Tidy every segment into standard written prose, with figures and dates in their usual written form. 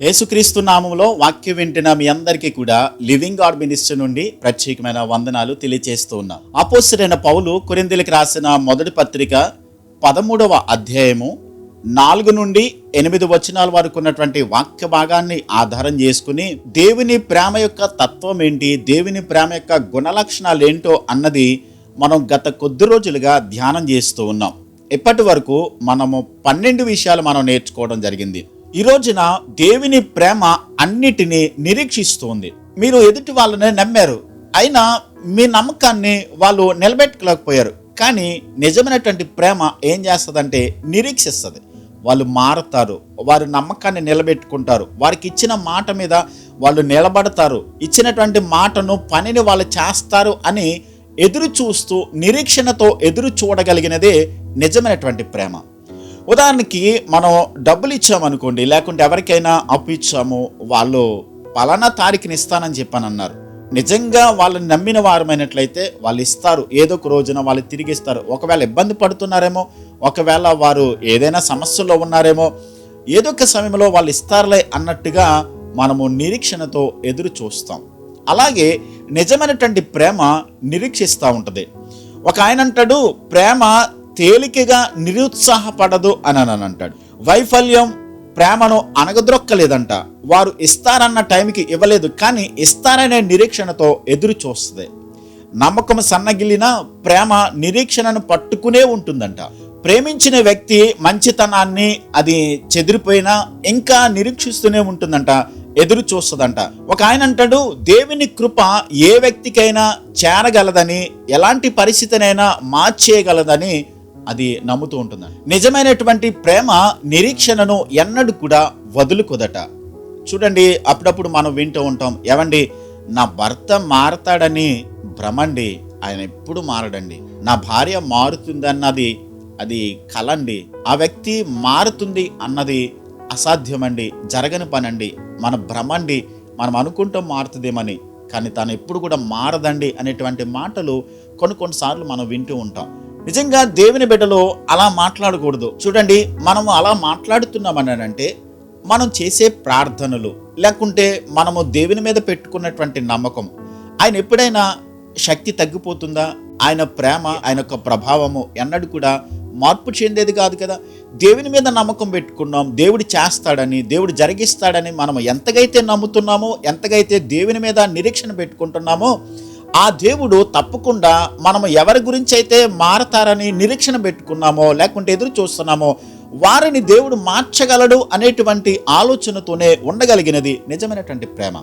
యేసుక్రీస్తు నామములో వాక్యం వింటున్న మీ అందరికీ కూడా లివింగ్ గాడ్ మినిస్ట్రీ నుండి ప్రత్యేకమైన వందనాలు తెలియజేస్తూ ఉన్నాం. అపోస్తలుడైన పౌలు కొరింథీయులకు రాసిన మొదటి పత్రిక 13వ అధ్యాయము 4 నుండి 8 వచనాల వరకు ఉన్నటువంటి వాక్య భాగాన్ని ఆధారం చేసుకుని దేవుని ప్రేమ యొక్క తత్వం ఏంటి, దేవుని ప్రేమ యొక్క గుణలక్షణాలు ఏంటో అన్నది మనం గత కొద్ది రోజులుగా ధ్యానం చేస్తూ ఉన్నాం. ఇప్పటి వరకు మనము 12 విషయాలు మనం నేర్చుకోవడం జరిగింది. ఈ రోజున దేవుని ప్రేమ అన్నిటినీ నిరీక్షిస్తుంది. మీరు ఎదుటి వాళ్ళని నమ్మారు, అయినా మీ నమ్మకాన్ని వాళ్ళు నిలబెట్టుకోలేకపోయారు. కానీ నిజమైనటువంటి ప్రేమ ఏం చేస్తుందంటే నిరీక్షిస్తుంది. వాళ్ళు మారతారు, వారి నమ్మకాన్ని నిలబెట్టుకుంటారు, వారికి ఇచ్చిన మాట మీద వాళ్ళు నిలబడతారు, ఇచ్చినటువంటి మాటను పనిని వాళ్ళు చేస్తారు అని ఎదురు చూస్తూ నిరీక్షణతో ఎదురు చూడగలిగినదే నిజమైనటువంటి ప్రేమ. ఉదాహరణకి మనం డబ్బులు ఇచ్చామనుకోండి, లేకుంటే ఎవరికైనా అప్పు ఇచ్చాము, వాళ్ళు పలానా తారీఖుని ఇస్తానని చెప్పానన్నారు. నిజంగా వాళ్ళని నమ్మిన వారమైనట్లయితే వాళ్ళు ఇస్తారు, ఏదో ఒక రోజున వాళ్ళు తిరిగి ఇస్తారు. ఒకవేళ ఇబ్బంది పడుతున్నారేమో, ఒకవేళ వారు ఏదైనా సమస్యల్లో ఉన్నారేమో, ఏదో ఒక సమయంలో వాళ్ళు ఇస్తారులే అన్నట్టుగా మనము నిరీక్షణతో ఎదురు చూస్తాం. అలాగే నిజమైనటువంటి ప్రేమ నిరీక్షిస్తూ ఉంటుంది. ఒక ఆయన అంటాడు, ప్రేమ తేలికగా నిరుత్సాహపడదు అని అంటాడు. వైఫల్యం ప్రేమను అనగద్రొక్కలేదంట. వారు ఇస్తారన్న టైంకి ఇవ్వలేదు, కానీ ఇస్తారనే నిరీక్షణతో ఎదురు చూస్తుంది. నమ్మకం సన్నగిలిన ప్రేమ నిరీక్షణను పట్టుకునే ఉంటుందంట. ప్రేమించిన వ్యక్తి మంచితనాన్ని అది చెదిరిపోయినా ఇంకా నిరీక్షిస్తూనే ఉంటుందంట, ఎదురు చూస్తుందంట. ఒక ఆయన అంటాడు, దేవుని కృప ఏ వ్యక్తికైనా చేరగలదని, ఎలాంటి పరిస్థితినైనా మార్చేయగలదని అది నమ్ముతూ ఉంటుందంట. నిజమైనటువంటి ప్రేమ నిరీక్షణను ఎన్నడూ కూడా వదులుకోదట. చూడండి, అప్పుడప్పుడు మనం వింటూ ఉంటాం, ఏవండి నా భర్త మారతాడని భ్రమండి, ఆయన ఎప్పుడు మారడండి. నా భార్య మారుతుందన్నది అది కలండి, ఆ వ్యక్తి మారుతుంది అన్నది అసాధ్యమండి, జరగని పనండి, మన భ్రమండి, మనం అనుకుంటాం మారుతుందేమని, కానీ తను ఎప్పుడు కూడా మారదండి అనేటువంటి మాటలు కొన్నిసార్లు మనం వింటూ ఉంటాం. నిజంగా దేవుని బిడ్డలో అలా మాట్లాడకూడదు. చూడండి, మనము అలా మాట్లాడుతున్నామని అంటే మనం చేసే ప్రార్థనలు, లేకుంటే మనము దేవుని మీద పెట్టుకున్నటువంటి నమ్మకం, ఆయన ఎప్పుడైనా శక్తి తగ్గిపోతుందా? ఆయన ప్రేమ, ఆయన యొక్క ప్రభావము ఎన్నడూ కూడా మార్పు చెందేది కాదు కదా. దేవుని మీద నమ్మకం పెట్టుకున్నాం, దేవుడు చేస్తాడని, దేవుడు జరిగిస్తాడని మనం ఎంతగైతే నమ్ముతున్నామో, ఎంతగైతే దేవుని మీద నిరీక్షణ పెట్టుకుంటున్నామో, ఆ దేవుడు తప్పకుండా మనము ఎవరి గురించి అయితే మారతారని నిరీక్షణ పెట్టుకున్నామో, లేకుంటే ఎదురు చూస్తున్నామో, వారిని దేవుడు మార్చగలడు అనేటువంటి ఆలోచనతోనే ఉండగలిగినది నిజమైనటువంటి ప్రేమ.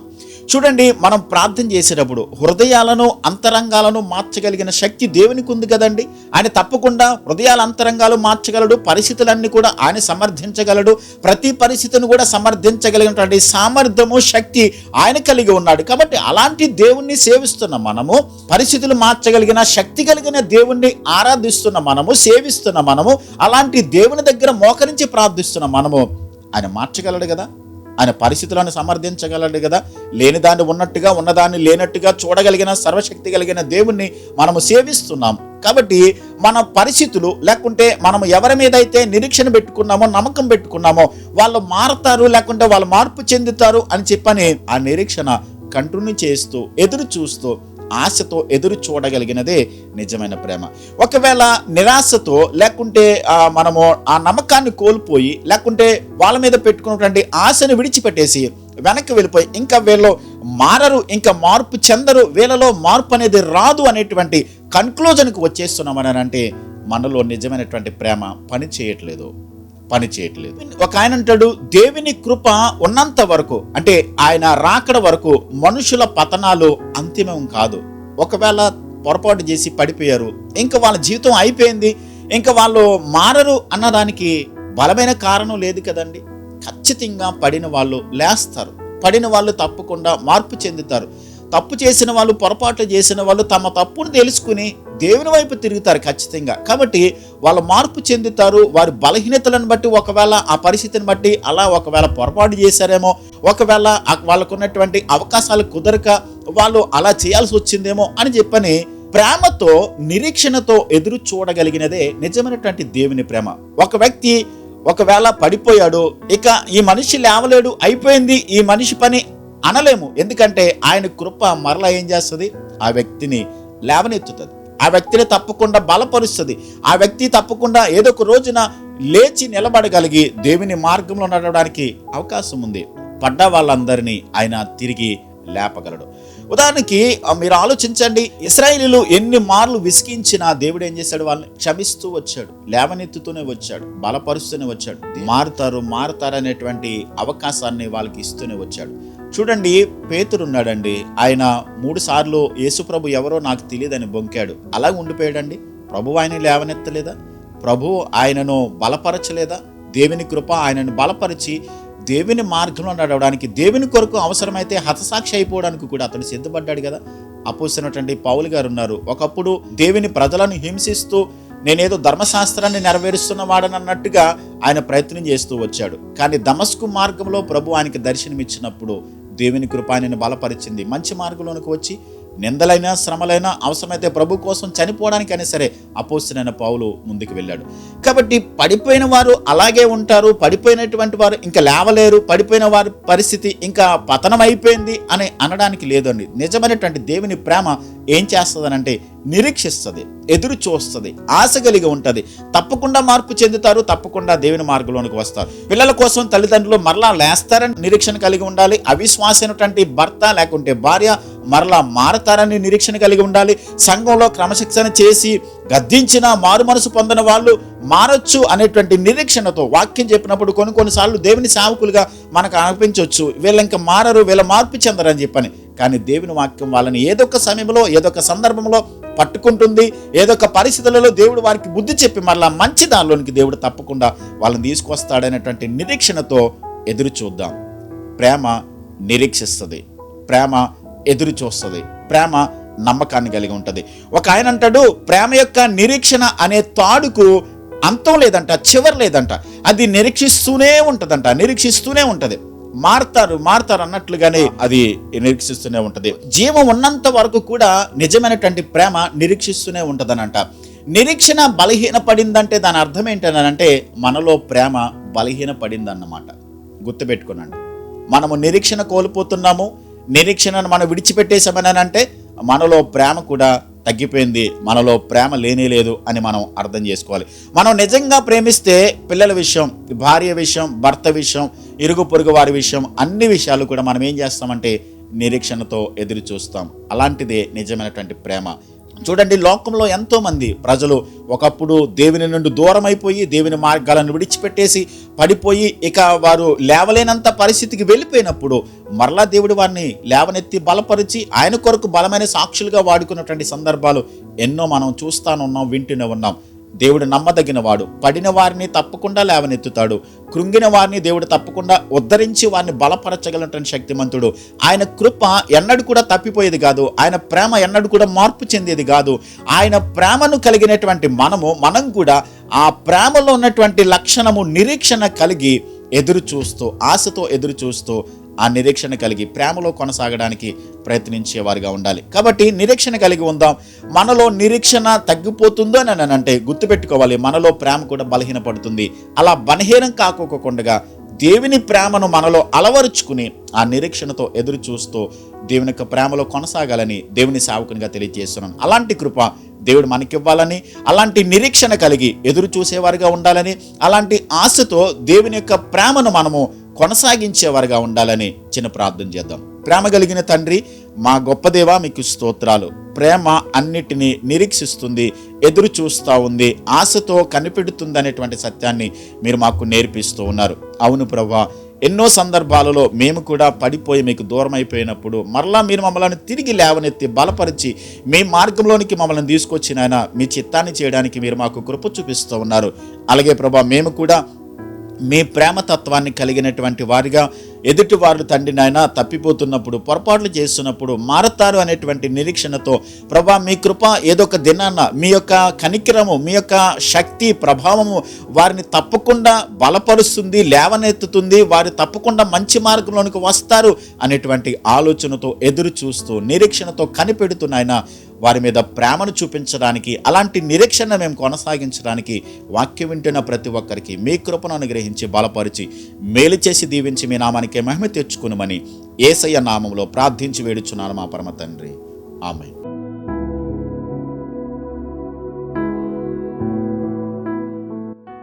చూడండి, మనం ప్రార్థన చేసేటప్పుడు హృదయాలను అంతరంగాలను మార్చగలిగిన శక్తి దేవునికి ఉంది కదండి. ఆయన తప్పకుండా హృదయాల అంతరంగాలు మార్చగలడు, పరిస్థితులన్నీ కూడా ఆయన సమర్థించగలడు, ప్రతి పరిస్థితిని కూడా సమర్థించగలిగినటువంటి సామర్థ్యము, శక్తి ఆయన కలిగి ఉన్నాడు. కాబట్టి అలాంటి దేవుణ్ణి సేవిస్తున్న మనము, పరిస్థితులు మార్చగలిగిన శక్తి కలిగిన దేవుణ్ణి ఆరాధిస్తున్న మనము, సేవిస్తున్న మనము, అలాంటి దేవుని దగ్గర మోకరించి ప్రార్థిస్తున్న మనము, ఆయన మార్చగలడు కదా, ఆయన పరిస్థితులను సమర్థించగలడు కదా. లేని దాన్ని ఉన్నట్టుగా, ఉన్నదాన్ని లేనట్టుగా చూడగలిగిన సర్వశక్తి కలిగిన దేవుణ్ణి మనము సేవిస్తున్నాం. కాబట్టి మన పరిస్థితులు, లేకుంటే మనము ఎవరి మీద అయితే నిరీక్షణ పెట్టుకున్నామో, నమ్మకం పెట్టుకున్నామో, వాళ్ళు మారతారు, లేకుంటే వాళ్ళు మార్పు చెందుతారు అని చెప్పని ఆ నిరీక్షణ కంటిన్యూ చేస్తూ, ఎదురు చూస్తూ, ఆశతో ఎదురు చూడగలిగినదే నిజమైన ప్రేమ. ఒకవేళ నిరాశతో, లేకుంటే మనము ఆ నమ్మకాన్ని కోల్పోయి, లేకుంటే వాళ్ళ మీద పెట్టుకున్నటువంటి ఆశను విడిచిపెట్టేసి వెనక్కి వెళ్ళిపోయి, ఇంకా వీళ్ళు మారరు, ఇంకా మార్పు చెందరు, వీళ్ళలో మార్పు అనేది రాదు అనేటువంటి కన్క్లూజన్కి వచ్చేస్తున్నామని అంటే మనలో నిజమైనటువంటి ప్రేమ పని చేయట్లేదు. ఒక ఆయన అంటాడు, దేవుని కృప ఉన్నంత వరకు, అంటే ఆయన రాకడ వరకు మనుషుల పతనాలు అంతిమం కాదు. ఒకవేళ పొరపాటు చేసి పడిపోయారు, ఇంకా వాళ్ళ జీవితం అయిపోయింది, ఇంకా వాళ్ళు మారరు అన్నదానికి బలమైన కారణం లేదు కదండి. ఖచ్చితంగా పడిన వాళ్ళు లేస్తారు, పడిన వాళ్ళు తప్పకుండా మార్పు చెందుతారు. తప్పు చేసిన వాళ్ళు, పొరపాట్లు చేసిన వాళ్ళు తమ తప్పును తెలుసుకుని దేవుని వైపు తిరుగుతారు ఖచ్చితంగా. కాబట్టి వాళ్ళు మార్పు చెందుతారు. వారి బలహీనతలను బట్టి, ఒకవేళ ఆ పరిస్థితిని బట్టి అలా ఒకవేళ పొరపాటు చేశారేమో, ఒకవేళ వాళ్ళకున్నటువంటి అవకాశాలు కుదరక వాళ్ళు అలా చేయాల్సి వచ్చిందేమో అని చెప్పని ప్రేమతో, నిరీక్షణతో ఎదురు చూడగలిగినదే నిజమైనటువంటి దేవుని ప్రేమ. ఒక వ్యక్తి ఒకవేళ పడిపోయాడు, ఇక ఈ మనిషి లేవలేడు, అయిపోయింది ఈ మనిషి పని అనలేము. ఎందుకంటే ఆయన కృప మరలా ఏం చేస్తుంది, ఆ వ్యక్తిని లేవనెత్తుతుంది, ఆ వ్యక్తిని తప్పకుండా బలపరుస్తుంది, ఆ వ్యక్తి తప్పకుండా ఏదో ఒక రోజున లేచి నిలబడగలిగి దేవుని మార్గంలో నడవడానికి అవకాశం ఉంది. పడ్డ వాళ్ళందరినీ ఆయన తిరిగి లేపగలడు. ఉదాహరణకి మీరు ఆలోచించండి, ఇశ్రాయేలీయులు ఎన్ని మార్లు విసిగించినా దేవుడు ఏం చేశాడు, వాళ్ళని క్షమిస్తూ వచ్చాడు, లేవనెత్తుతూనే వచ్చాడు, బలపరుస్తూనే వచ్చాడు. మారుతారు అనేటువంటి అవకాశాన్ని వాళ్ళకి ఇస్తూనే వచ్చాడు. చూడండి, పేతురు ఉన్నాడండి, ఆయన 3 సార్లు యేసుప్రభు ఎవరో నాకు తెలియదని బొంకాడు, అలా ఉండిపోయాడండి. ప్రభు ఆయన లేవనెత్తలేదా? ప్రభు ఆయనను బలపరచలేదా? దేవుని కృప ఆయనను బలపరిచి దేవుని మార్గంలో నడవడానికి, దేవుని కొరకు అవసరమైతే హతసాక్షి అయిపోవడానికి కూడా అతడు సిద్ధపడ్డాడు కదా. అపోస్తలుడైనటువంటి పౌలు గారు ఉన్నారు, ఒకప్పుడు దేవుని ప్రజలను హింసిస్తూ నేనేదో ధర్మశాస్త్రాన్ని నెరవేరుస్తున్నవాడని అన్నట్టుగా ఆయన ప్రయత్నం చేస్తూ వచ్చాడు. కానీ దమస్కు మార్గంలో ప్రభు ఆయనకి దర్శనమిచ్చినప్పుడు దేవుని కృప ఆయనను బలపరిచింది. మంచి మార్గంలోనికి వచ్చి నిందలైనా శ్రమలైనా అవసరమైతే ప్రభు కోసం చనిపోవడానికైనా సరే అపోస్తలుడైన పౌలు ముందుకు వెళ్ళాడు. కాబట్టి పడిపోయిన వారు అలాగే ఉంటారు, పడిపోయినటువంటి వారు ఇంకా లేవలేరు, పడిపోయిన వారి పరిస్థితి ఇంకా పతనం అయిపోయింది అని అనడానికి లేదండి. నిజమైనటువంటి దేవుని ప్రేమ ఏం చేస్తుందనంటే నిరీక్షిస్తుంది, ఎదురు చూస్తుంది, ఆశ కలిగి ఉంటుంది. తప్పకుండా మార్పు చెందుతారు, తప్పకుండా దేవుని మార్గంలోనికి వస్తారు. పిల్లల కోసం తల్లిదండ్రులు మరలా లేస్తారని నిరీక్షణ కలిగి ఉండాలి. అవిశ్వాసైనటువంటి భర్త లేకుంటే భార్య మరలా మారతారని నిరీక్షణ కలిగి ఉండాలి. సంఘంలో క్రమశిక్షణ చేసి గద్దించిన మారు మనసు పొందిన వాళ్ళు మారొచ్చు అనేటువంటి నిరీక్షణతో వాక్యం చెప్పినప్పుడు కొన్నిసార్లు దేవుని సేవకులుగా మనకు అనిపించవచ్చు, వీళ్ళు ఇంకా మారరు, వీళ్ళ మార్పు చెందరని చెప్పని. కానీ దేవుని వాక్యం వాళ్ళని ఏదో ఒక సమయంలో ఏదో ఒక సందర్భంలో పట్టుకుంటుంది. ఏదో ఒక పరిస్థితులలో దేవుడు వారికి బుద్ధి చెప్పి మరలా మంచి దానిలోనికి దేవుడు తప్పకుండా వాళ్ళని తీసుకొస్తాడనేటువంటి నిరీక్షణతో ఎదురు చూద్దాం. ప్రేమ నిరీక్షిస్తుంది, ప్రేమ ఎదురు చూస్తుంది, ప్రేమ నమ్మకాన్ని కలిగి ఉంటుంది. ఒక ఆయన అంటాడు, ప్రేమ యొక్క నిరీక్షణ అనే తాడుకు అంతం లేదంట, చివరి లేదంట, అది నిరీక్షిస్తూనే ఉంటది. మారతారు అన్నట్లుగానే అది నిరీక్షిస్తూనే ఉంటది. జీవం ఉన్నంత వరకు కూడా నిజమైనటువంటి ప్రేమ నిరీక్షిస్తూనే ఉంటదనంట. నిరీక్షణ బలహీనపడిందంటే దాని అర్థం ఏంటనంటే మనలో ప్రేమ బలహీనపడిందన్నమాట. గుర్తుపెట్టుకున్నాండి, మనము నిరీక్షణ కోల్పోతున్నాము, నిరీక్షణను మనం విడిచిపెట్టేసామనంటే మనలో ప్రేమ కూడా తగ్గిపోయింది, మనలో ప్రేమ లేనే లేదు అని మనం అర్థం చేసుకోవాలి. మనం నిజంగా ప్రేమిస్తే పిల్లల విషయం, భార్య విషయం, భర్త విషయం, ఇరుగు పొరుగు వారి విషయం, అన్ని విషయాలు కూడా మనం ఏం చేస్తామంటే నిరీక్షణతో ఎదురు చూస్తాం. అలాంటిదే నిజమైనటువంటి ప్రేమ. చూడండి, లోకంలో ఎంతో మంది ప్రజలు ఒకప్పుడు దేవుని నుండి దూరం అయిపోయి దేవుని మార్గాలను విడిచిపెట్టేసి పడిపోయి ఇక వారు లేవలేనంత పరిస్థితికి వెళ్ళిపోయినప్పుడు మరలా దేవుడు వారిని లేవనెత్తి బలపరిచి ఆయన కొరకు బలమైన సాక్షులుగా వాడుకున్నటువంటి సందర్భాలు ఎన్నో మనం చూస్తానున్నాం, వింటూనే ఉన్నాం. దేవుడు నమ్మదగిన వాడు, పడిన వారిని తప్పకుండా లేవనెత్తుతాడు, కృంగిన వారిని దేవుడు తప్పకుండా ఉద్ధరించి వారిని బలపరచగలిగినటువంటి శక్తిమంతుడు. ఆయన కృప ఎన్నడూ కూడా తప్పిపోయేది కాదు, ఆయన ప్రేమ ఎన్నడూ కూడా మార్పు చెందేది కాదు. ఆయన ప్రేమను కలిగినటువంటి మనం కూడా ఆ ప్రేమలో ఉన్నటువంటి లక్షణము నిరీక్షణ కలిగి ఎదురు చూస్తూ, ఆశతో ఎదురు చూస్తూ, ఆ నిరీక్షణ కలిగి ప్రేమలో కొనసాగడానికి ప్రయత్నించేవారుగా ఉండాలి. కాబట్టి నిరీక్షణ కలిగి ఉందాం. మనలో నిరీక్షణ తగ్గిపోతుందో అని అంటే గుర్తుపెట్టుకోవాలి, మనలో ప్రేమ కూడా బలహీనపడుతుంది. అలా బలహీనం కాకోకుండా దేవుని ప్రేమను మనలో అలవరుచుకుని ఆ నిరీక్షణతో ఎదురు చూస్తూ దేవుని యొక్క ప్రేమలో కొనసాగాలని దేవుని సేవకునిగా తెలియజేస్తున్నాను. అలాంటి కృప దేవుడు మనకివ్వాలని, అలాంటి నిరీక్షణ కలిగి ఎదురు చూసేవారుగా ఉండాలని, అలాంటి ఆశతో దేవుని యొక్క ప్రేమను మనము కొనసాగించేవారుగా ఉండాలని చిన్న ప్రార్థన చేద్దాం. ప్రేమ కలిగిన తండ్రి, మా గొప్ప దేవా, మీకు స్తోత్రాలు. ప్రేమ అన్నిటినీ నిరీక్షిస్తుంది, ఎదురు చూస్తూ ఉంది, ఆశతో కనిపెడుతుంది అనేటువంటి సత్యాన్ని మీరు మాకు నేర్పిస్తూ ఉన్నారు. అవును ప్రభువా, ఎన్నో సందర్భాలలో మేము కూడా పడిపోయి మీకు దూరం అయిపోయినప్పుడు మరలా మీరు మమ్మల్ని తిరిగి లేవనెత్తి బలపరిచి మీ మార్గంలోనికి మమ్మల్ని తీసుకొచ్చిన ఆయన మీ చిత్తాన్ని చేయడానికి మీరు మాకు కృప చూపిస్తూ ఉన్నారు. అలాగే ప్రభువా, మేము కూడా మీ ప్రేమతత్వాన్ని కలిగినటువంటి వారిగా ఎదుటి వారు తండ్రి నాయన తప్పిపోతున్నప్పుడు, పొరపాట్లు చేస్తున్నప్పుడు మారతారు అనేటువంటి నిరీక్షణతో ప్రభా, మీ కృప ఏదో ఒక దినాన్న మీ యొక్క కనికరము, మీ యొక్క శక్తి ప్రభావము వారిని తప్పకుండా బలపరుస్తుంది, లేవనెత్తుతుంది, వారు తప్పకుండా మంచి మార్గంలోనికి వస్తారు అనేటువంటి ఆలోచనతో ఎదురు చూస్తూ నిరీక్షణతో కనిపెడుతున్నాయన వారి మీద ప్రేమను చూపించడానికి, అలాంటి నిరీక్షణ మేము కొనసాగించడానికి వాక్యం వింటున్న ప్రతి ఒక్కరికి మీ కృపను అనుగ్రహించి బలపరిచి మేలు చేసి దీవించి మీ నామానికే మహిమ తెచ్చుకునమని యేసయ్య నామములో ప్రార్థించి వేడుచున్నాను మా పరమ తండ్రి. ఆమేన్.